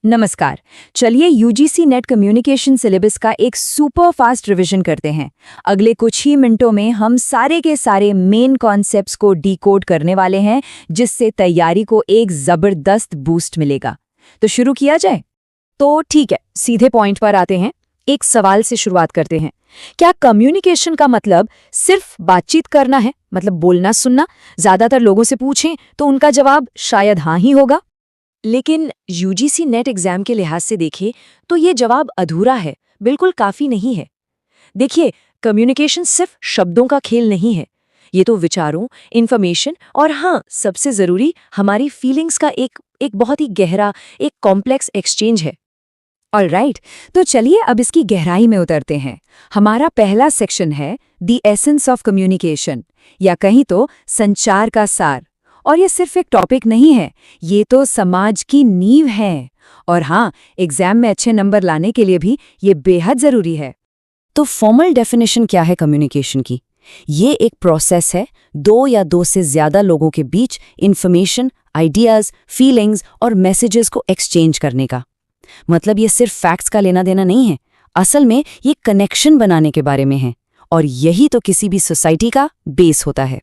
नमस्कार। चलिए UGC net communication syllabus का एक सुपर फास्ट रिवीजन करते हैं। अगले कुछ ही मिनटों में हम सारे के सारे मेन कॉन्सेप्ट्स को डिकोड करने वाले हैं, जिससे तैयारी को एक जबरदस्त बूस्ट मिलेगा। तो शुरू किया जाए? तो ठीक है, सीधे पॉइंट पर आते हैं। एक सवाल से शुरुआत करते हैं। क्या कम्युनिकेशन का मतलब सिर्फ बातचीत करना है, मतलब बोलना सुनना? ज्यादातर लोगों से पूछें तो उनका जवाब शायद हाँ ही होगा। लेकिन यूजीसी नेट एग्जाम के लिहाज से देखें तो ये जवाब अधूरा है, बिल्कुल काफी नहीं है। देखिए, कम्युनिकेशन सिर्फ शब्दों का खेल नहीं है। ये तो विचारों, इन्फॉर्मेशन और हाँ, सबसे जरूरी हमारी फीलिंग्स का एक बहुत ही गहरा, एक कॉम्प्लेक्स एक्सचेंज है। ऑलराइट, तो चलिए अब इसकी गहराई में उतरते हैं। हमारा पहला सेक्शन है द एसेंस ऑफ कम्युनिकेशन, या कहीं तो संचार का सार। और ये सिर्फ एक टॉपिक नहीं है, ये तो समाज की नींव है। और हाँ, एग्जाम में अच्छे नंबर लाने के लिए भी ये बेहद जरूरी है। तो फॉर्मल डेफिनेशन क्या है कम्युनिकेशन की? ये एक प्रोसेस है दो या दो से ज्यादा लोगों के बीच इंफॉर्मेशन, आइडियाज, फीलिंग्स और मैसेजेस को एक्सचेंज करने का। मतलब ये सिर्फ फैक्ट्स का लेना देना नहीं है, असल में ये कनेक्शन बनाने के बारे में है। और यही तो किसी भी सोसाइटी का बेस होता है।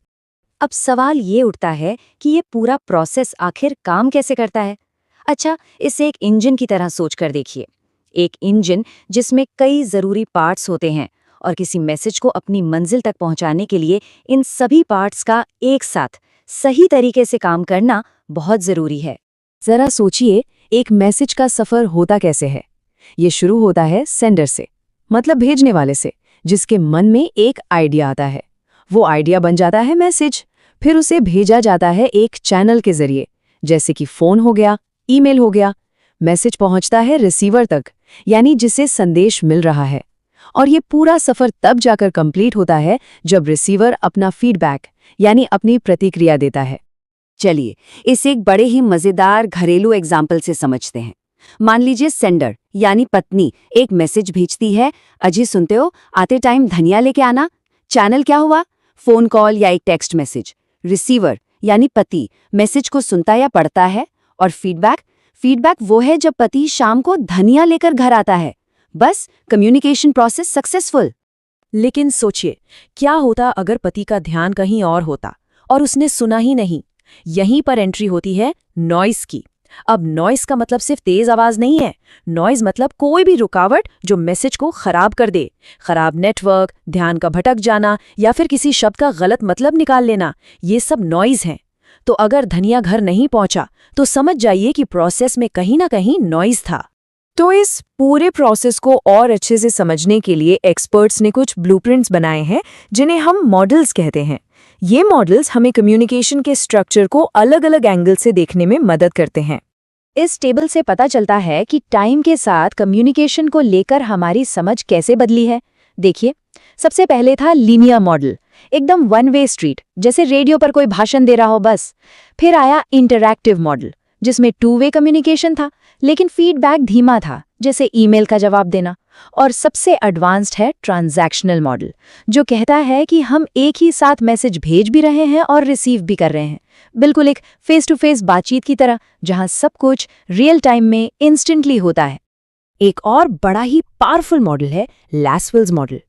अब सवाल ये उठता है कि ये पूरा प्रोसेस आखिर काम कैसे करता है? अच्छा, इसे एक इंजन की तरह सोचकर देखिए। एक इंजन जिसमें कई जरूरी पार्ट्स होते हैं, और किसी मैसेज को अपनी मंजिल तक पहुंचाने के लिए इन सभी पार्ट्स का एक साथ सही तरीके से काम करना बहुत जरूरी है। जरा सोचिए, एक मैसेज का सफर होता कैसे है? ये शुरू होता है सेंडर से, मतलब भेजने वाले से, जिसके मन में एक आइडिया आता है। वो आइडिया बन जाता है मैसेज। फिर उसे भेजा जाता है एक चैनल के जरिए, जैसे कि फोन हो गया, ईमेल हो गया। मैसेज पहुंचता है रिसीवर तक, यानी जिसे संदेश मिल रहा है। और ये पूरा सफर तब जाकर कंप्लीट होता है जब रिसीवर अपना फीडबैक, यानी अपनी प्रतिक्रिया देता है। चलिए इसे एक बड़े ही मजेदार घरेलू एग्जाम्पल से समझते हैं। मान लीजिए सेंडर यानी पत्नी एक मैसेज भेजती है, अजी सुनते हो, आते टाइम धनिया लेके आना। चैनल क्या हुआ? फोन कॉल या एक टेक्स्ट मैसेज। रिसीवर यानी पति मैसेज को सुनता या पढ़ता है। और फीडबैक वो है जब पति शाम को धनिया लेकर घर आता है। बस कम्युनिकेशन प्रोसेस सक्सेसफुल। लेकिन सोचिए, क्या होता अगर पति का ध्यान कहीं और होता और उसने सुना ही नहीं? यहीं पर एंट्री होती है नॉइस की। अब नॉइस का मतलब सिर्फ तेज आवाज नहीं है। नॉइज मतलब कोई भी रुकावट जो मैसेज को खराब कर दे। खराब नेटवर्क, ध्यान का भटक जाना या फिर किसी शब्द का गलत मतलब निकाल लेना, ये सब नॉइज हैं। तो अगर धनिया घर नहीं पहुंचा तो समझ जाइए कि प्रोसेस में कहीं ना कहीं नॉइज था। तो इस पूरे प्रोसेस को और अच्छे से समझने के लिए एक्सपर्ट्स ने कुछ ब्लूप्रिंट्स बनाए हैं, जिन्हें हम मॉडल्स कहते हैं। ये मॉडल्स हमें कम्युनिकेशन के स्ट्रक्चर को अलग अलग एंगल से देखने में मदद करते हैं। इस टेबल से पता चलता है कि टाइम के साथ कम्युनिकेशन को लेकर हमारी समझ कैसे बदली है। देखिए, सबसे पहले था लीनियर मॉडल, एकदम वन वे स्ट्रीट, जैसे रेडियो पर कोई भाषण दे रहा हो बस। फिर आया इंटरैक्टिव मॉडल, जिसमें टू वे कम्युनिकेशन था, लेकिन फीडबैक धीमा था, जैसे ईमेल का जवाब देना। और सबसे एडवांस्ड है ट्रांजैक्शनल मॉडल, जो कहता है कि हम एक ही साथ मैसेज भेज भी रहे हैं और रिसीव भी कर रहे हैं, बिल्कुल एक फेस टू फेस बातचीत की तरह, जहां सब कुछ रियल टाइम में इंस्टेंटली होता है। एक और बड़ा ही पावरफुल मॉडल है लैसवेल्स मॉडल।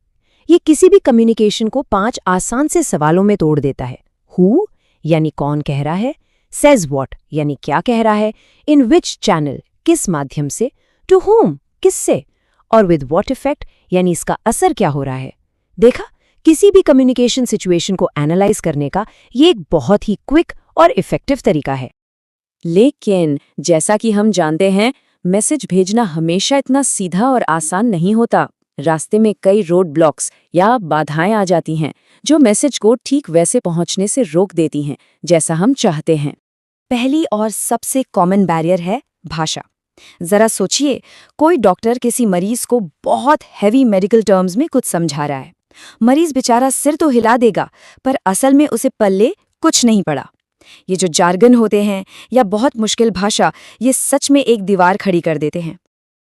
ये किसी भी कम्युनिकेशन को 5 आसान से सवालों में तोड़ देता है। हु यानी कौन कह रहा है, सेज व्हाट यानी क्या कह रहा है, इन विच चैनल किस माध्यम से, टू हुम किससे, और विद व्हाट इफेक्ट यानी इसका असर क्या हो रहा है। देखा, किसी भी कम्युनिकेशन सिचुएशन को एनालाइज करने का ये एक बहुत ही क्विक और इफेक्टिव तरीका है। लेकिन जैसा कि हम जानते हैं, मैसेज भेजना हमेशा इतना सीधा और आसान नहीं होता। रास्ते में कई रोड ब्लॉक्स या बाधाएं आ जाती हैं, जो मैसेज को ठीक वैसे पहुंचने से रोक देती हैं जैसा हम चाहते हैं। पहली और सबसे कॉमन बैरियर है भाषा। जरा सोचिए, कोई डॉक्टर किसी मरीज को बहुत हैवी मेडिकल टर्म्स में कुछ समझा रहा है। मरीज बेचारा सिर तो हिला देगा, पर असल में उसे पल्ले कुछ नहीं पड़ा। ये जो जार्गन होते हैं या बहुत मुश्किल भाषा, ये सच में एक दीवार खड़ी कर देते हैं।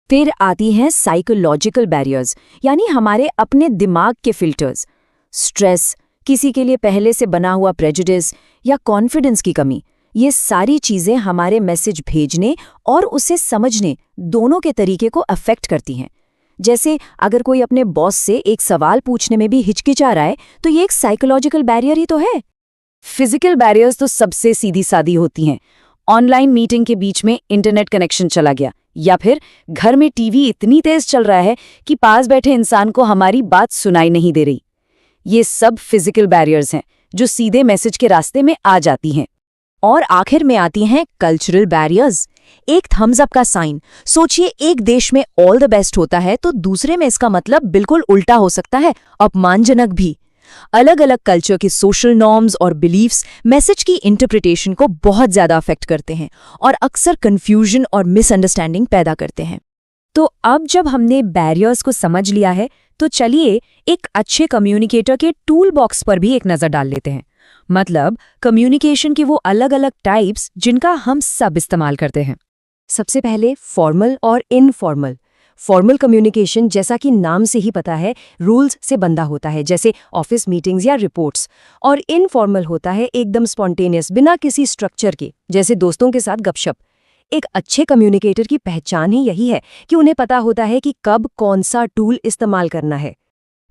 फिर आती हैं साइकोलॉजिकल बैरियर्स, यानी हमारे अपने दिमाग के फिल्टर्स। स्ट्रेस, किसी के लिए पहले से बना हुआ प्रेजुडिस या कॉन्फिडेंस की कमी, ये सारी चीजें हमारे मैसेज भेजने और उसे समझने दोनों के तरीके को अफेक्ट करती हैं। जैसे अगर कोई अपने बॉस से एक सवाल पूछने में भी हिचकिचा रहा है, तो ये एक साइकोलॉजिकल बैरियर ही तो है। फिजिकल बैरियर्स तो सबसे सीधी सादी होती हैं। ऑनलाइन मीटिंग के बीच में इंटरनेट कनेक्शन चला गया, या फिर घर में टीवी इतनी तेज चल रहा है कि पास बैठे इंसान को हमारी बात सुनाई नहीं दे रही। ये सब फिजिकल बैरियर्स हैं जो सीधे मैसेज के रास्ते में आ जाती हैं। और आखिर में आती हैं कल्चरल बैरियर्स। एक थम्स अप का साइन, सोचिए एक देश में ऑल द बेस्ट होता है तो दूसरे में इसका मतलब बिल्कुल उल्टा हो सकता है, अपमानजनक भी। अलग अलग कल्चर के सोशल नॉर्म्स और बिलीफ्स मैसेज की इंटरप्रिटेशन को बहुत ज्यादा अफेक्ट करते हैं और अक्सर कंफ्यूजन और मिसअंडरस्टैंडिंग पैदा करते हैं। तो अब जब हमने बैरियर्स को समझ लिया है, तो चलिए एक अच्छे कम्युनिकेटर के टूल बॉक्स पर भी एक नज़र डाल लेते हैं। मतलब कम्युनिकेशन के वो अलग अलग टाइप्स जिनका हम सब इस्तेमाल करते हैं। सबसे पहले फॉर्मल और इनफॉर्मल। फॉर्मल कम्युनिकेशन, जैसा कि नाम से ही पता है, रूल्स से बंधा होता है, जैसे ऑफिस मीटिंग्स या रिपोर्ट्स। और इनफॉर्मल होता है एकदम स्पॉन्टेनियस, बिना किसी स्ट्रक्चर के, जैसे दोस्तों के साथ गपशप। एक अच्छे कम्युनिकेटर की पहचान ही यही है कि उन्हें पता होता है कि कब कौन सा टूल इस्तेमाल करना है।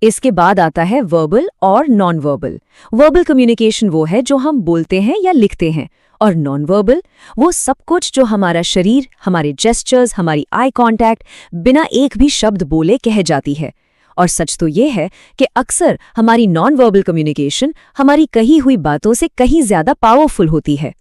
इसके बाद आता है वर्बल और नॉन वर्बल। वर्बल कम्युनिकेशन वो है जो हम बोलते हैं या लिखते हैं, और नॉन वर्बल वो सब कुछ जो हमारा शरीर, हमारे जेस्चर्स, हमारी आई कांटेक्ट बिना एक भी शब्द बोले कह जाती है। और सच तो ये है कि अक्सर हमारी नॉन वर्बल कम्युनिकेशन हमारी कही हुई बातों से कहीं ज्यादा पावरफुल होती है।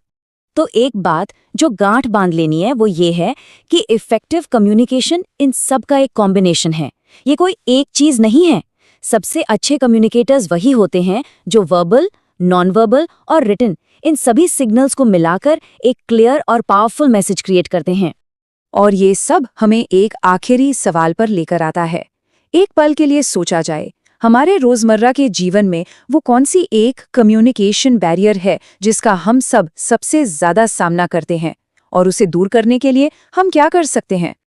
तो एक बात जो गांठ बांध लेनी है वो ये है कि इफेक्टिव कम्युनिकेशन इन सब का एक कॉम्बिनेशन है। ये कोई एक चीज नहीं है। सबसे अच्छे कम्युनिकेटर्स वही होते हैं जो वर्बल, नॉन वर्बल और रिटन, इन सभी सिग्नल्स को मिलाकर एक क्लियर और पावरफुल मैसेज क्रिएट करते हैं। और ये सब हमें एक आखिरी सवाल पर लेकर आता है। एक पल के लिए सोचा जाए, हमारे रोजमर्रा के जीवन में वो कौन सी एक कम्युनिकेशन बैरियर है जिसका हम सब सबसे ज्यादा सामना करते हैं, और उसे दूर करने के लिए हम क्या कर सकते हैं?